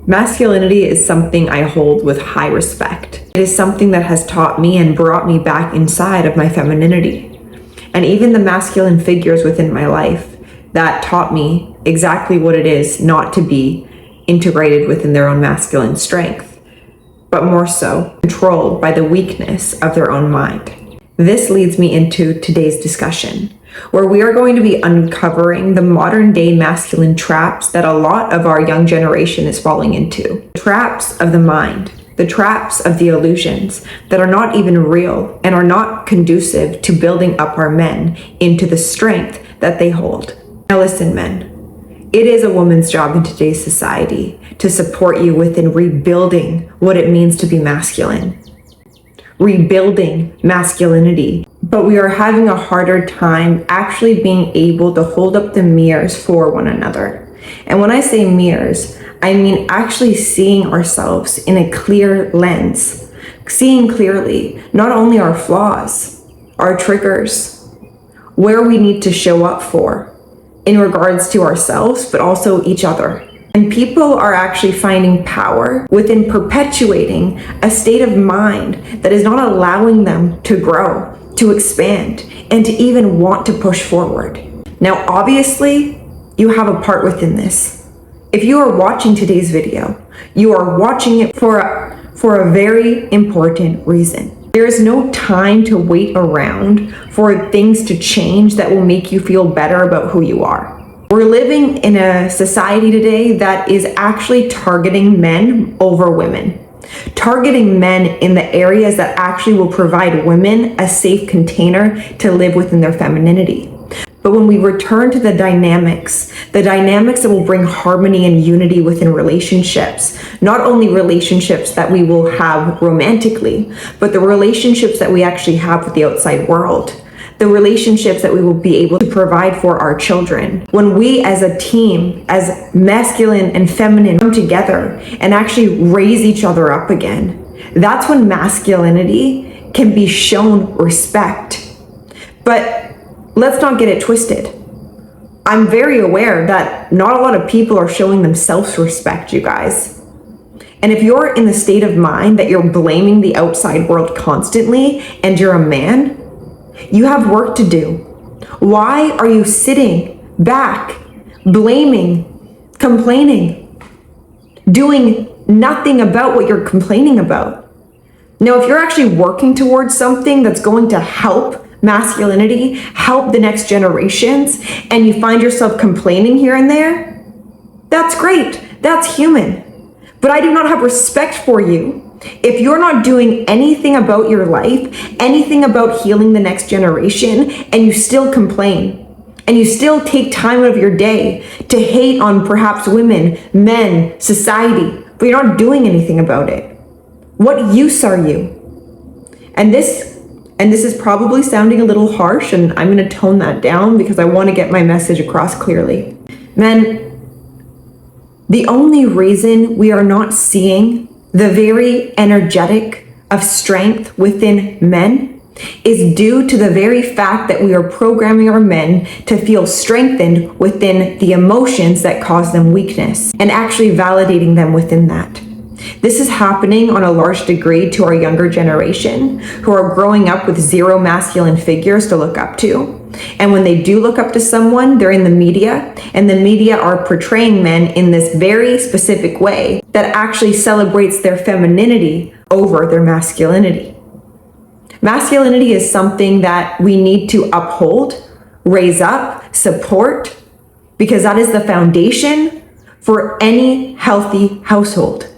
Masculinity is something I hold with high respect. It is something that has taught me and brought me back inside of my femininity. And even the masculine figures within my life that taught me exactly what it is not to be integrated within their own masculine strength, but more so controlled by the weakness of their own mind. This leads me into today's discussion, where we are going to be uncovering the modern day masculine traps that a lot of our young generation is falling into. Traps of the mind, the traps of the illusions that are not even real and are not conducive to building up our men into the strength that they hold. Now listen, men, it is a woman's job in today's society to support you within rebuilding what it means to be masculine, rebuilding masculinity. But we are having a harder time actually being able to hold up the mirrors for one another. And when I say mirrors, I mean actually seeing ourselves in a clear lens, seeing clearly not only our flaws, our triggers, where we need to show up for in regards to ourselves, but also each other. And people are actually finding power within perpetuating a state of mind that is not allowing them to grow, to expand, and to even want to push forward. Now, obviously, you have a part within this. If you are watching today's video, you are watching it for a very important reason. There is no time to wait around for things to change that will make you feel better about who you are. We're living in a society today that is actually targeting men over women. Targeting men in the areas that actually will provide women a safe container to live within their femininity. But when we return to the dynamics that will bring harmony and unity within relationships, not only relationships that we will have romantically, but the relationships that we actually have with the outside world, the relationships that we will be able to provide for our children. When we as a team, as masculine and feminine, come together and actually raise each other up again, that's when masculinity can be shown respect. But let's not get it twisted. I'm very aware that not a lot of people are showing themselves respect, you guys. And if you're in the state of mind that you're blaming the outside world constantly and you're a man, you have work to do. Why are you sitting back, blaming, complaining, doing nothing about what you're complaining about? Now, if you're actually working towards something that's going to help masculinity, help the next generations, and you find yourself complaining here and there, that's great. That's human. But I do not have respect for you if you're not doing anything about your life, anything about healing the next generation, and you still complain, and you still take time out of your day to hate on perhaps women, men, society, but you're not doing anything about it. What use are you? And this is probably sounding a little harsh, and I'm going to tone that down because I want to get my message across clearly. Men, the only reason we are not seeing the very energetic of strength within men is due to the very fact that we are programming our men to feel strengthened within the emotions that cause them weakness and actually validating them within that. This is happening on a large degree to our younger generation who are growing up with zero masculine figures to look up to. And when they do look up to someone, they're in the media, and the media are portraying men in this very specific way that actually celebrates their femininity over their masculinity. Masculinity is something that we need to uphold, raise up, support, because that is the foundation for any healthy household.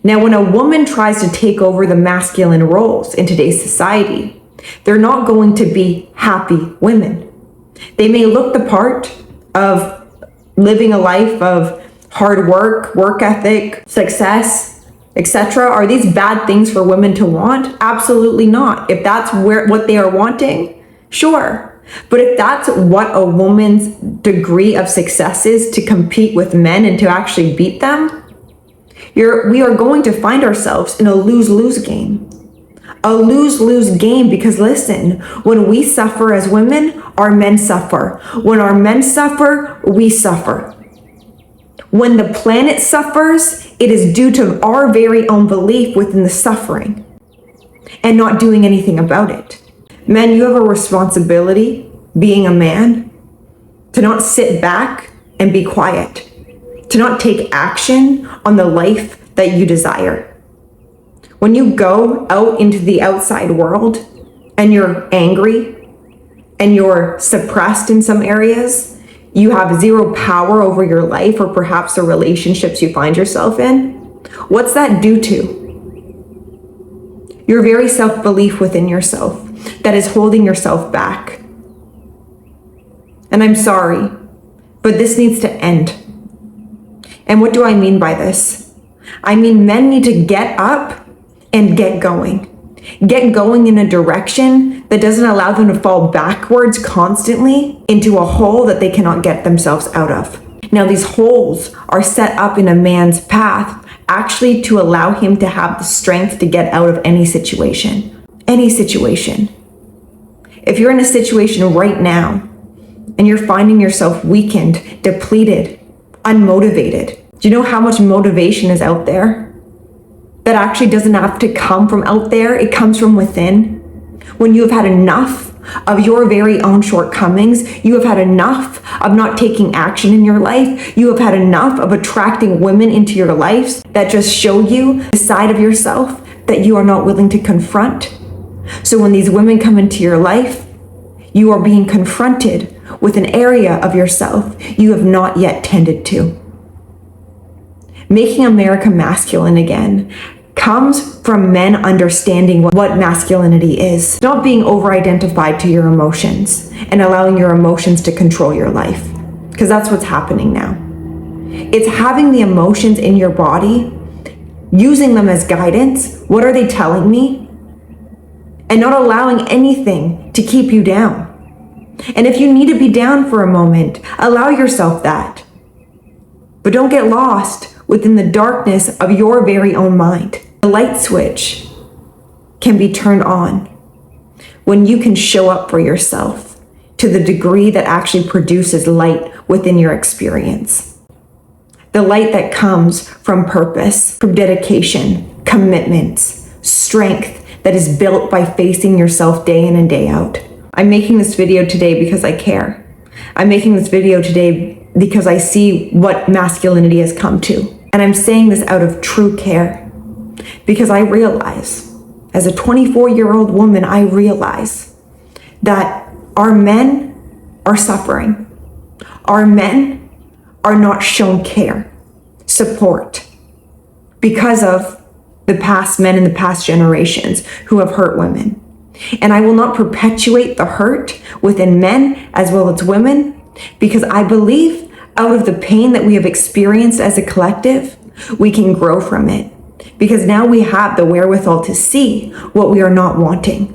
Now, when a woman tries to take over the masculine roles in today's society, they're not going to be happy women. They may look the part of living a life of hard work, work ethic, success, etc. Are these bad things for women to want? Absolutely not. If that's what they are wanting, sure. But if that's what a woman's degree of success is, to compete with men and to actually beat them, we are going to find ourselves in a lose-lose game. A lose-lose game, because listen, when we suffer as women, our men suffer. When our men suffer, we suffer. When the planet suffers, it is due to our very own belief within the suffering and not doing anything about it. Men, you have a responsibility, being a man, to not sit back and be quiet, to not take action on the life that you desire. When you go out into the outside world and you're angry and you're suppressed in some areas, you have zero power over your life or perhaps the relationships you find yourself in, what's that due to? Your very self-belief within yourself that is holding yourself back. And I'm sorry, but this needs to end. And what do I mean by this? I mean, men need to get up and get going. Get going in a direction that doesn't allow them to fall backwards constantly into a hole that they cannot get themselves out of. Now, these holes are set up in a man's path actually to allow him to have the strength to get out of any situation. Any situation. If you're in a situation right now and you're finding yourself weakened, depleted, unmotivated, do you know how much motivation is out there? That actually doesn't have to come from out there, it comes from within. When you have had enough of your very own shortcomings, you have had enough of not taking action in your life, you have had enough of attracting women into your lives that just show you the side of yourself that you are not willing to confront. So when these women come into your life, you are being confronted with an area of yourself you have not yet tended to. Making America masculine again comes from men understanding what masculinity is, not being over-identified to your emotions and allowing your emotions to control your life, because that's what's happening now. It's having the emotions in your body, using them as guidance. What are they telling me? And not allowing anything to keep you down. And if you need to be down for a moment, allow yourself that. But don't get lost within the darkness of your very own mind. The light switch can be turned on when you can show up for yourself to the degree that actually produces light within your experience. The light that comes from purpose, from dedication, commitments, strength that is built by facing yourself day in and day out. I'm making this video today because I care. I'm making this video today because I see what masculinity has come to. And I'm saying this out of true care because I realize, as a 24-year-old woman, I realize that our men are suffering. Our men are not shown care, support, because of the past men in the past generations who have hurt women. And I will not perpetuate the hurt within men as well as women, because I believe out of the pain that we have experienced as a collective, we can grow from it. Because now we have the wherewithal to see what we are not wanting.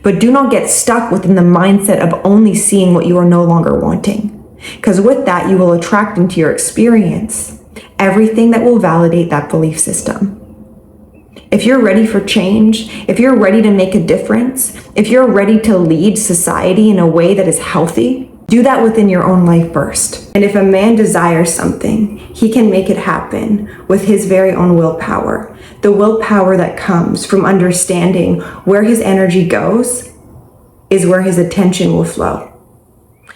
But do not get stuck within the mindset of only seeing what you are no longer wanting. Because with that, you will attract into your experience everything that will validate that belief system. If you're ready for change, if you're ready to make a difference, if you're ready to lead society in a way that is healthy, do that within your own life first. And if a man desires something, he can make it happen with his very own willpower. The willpower that comes from understanding where his energy goes is where his attention will flow.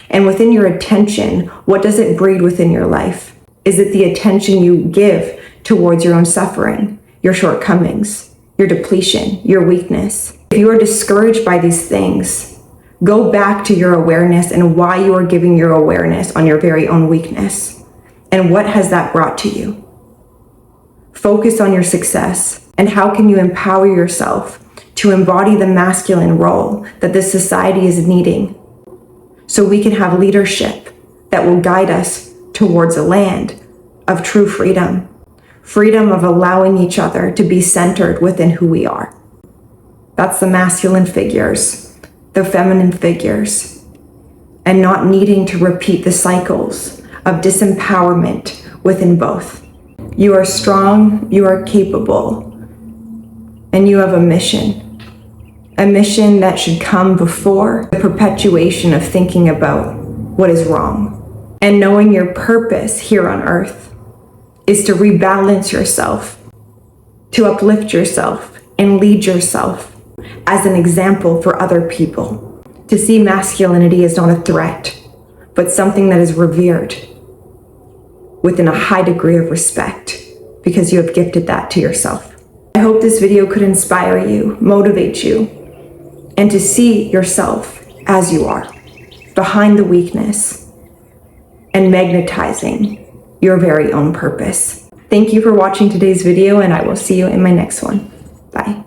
And within your attention, what does it breed within your life? Is it the attention you give towards your own suffering, your shortcomings, your depletion, your weakness? If you are discouraged by these things, go back to your awareness and why you are giving your awareness on your very own weakness. And what has that brought to you? Focus on your success and how can you empower yourself to embody the masculine role that this society is needing so we can have leadership that will guide us towards a land of true freedom. Freedom of allowing each other to be centered within who we are. That's the masculine figures, the feminine figures, and not needing to repeat the cycles of disempowerment within both. You are strong, you are capable, and you have a mission that should come before the perpetuation of thinking about what is wrong and knowing your purpose here on earth is to rebalance yourself, to uplift yourself and lead yourself as an example for other people, to see masculinity as not a threat, but something that is revered within a high degree of respect, because you have gifted that to yourself. I hope this video could inspire you, motivate you, and to see yourself as you are, behind the weakness, and magnetizing your very own purpose. Thank you for watching today's video, and I will see you in my next one. Bye.